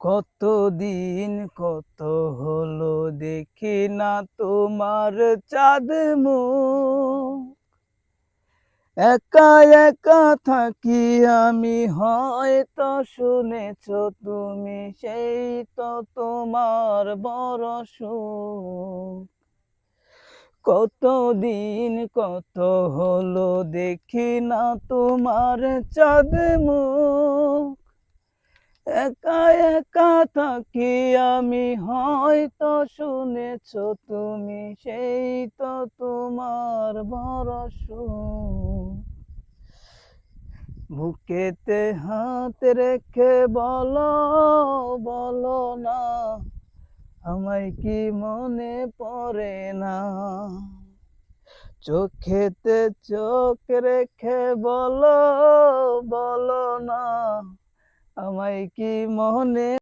কতদিন কত হলো দেখি না তোমার চাঁদ মুখ। একা একা থাকি আমি, হয়তো শুনেছ তুমি, সেই তো তোমার বড় সুখ। কতদিন কত হলো দেখি না তোমার চাঁদ মুখ। একা একা থাকি আমি, হয়তো শুনেছ তুমি, সেই তো তোমার ভরসা। বুকেতে হাত রেখে বলো, বলো না আমায় কি মনে পড়ে না। চোখেতে চোখ রেখে বলো, বলো না আমায় কি মনে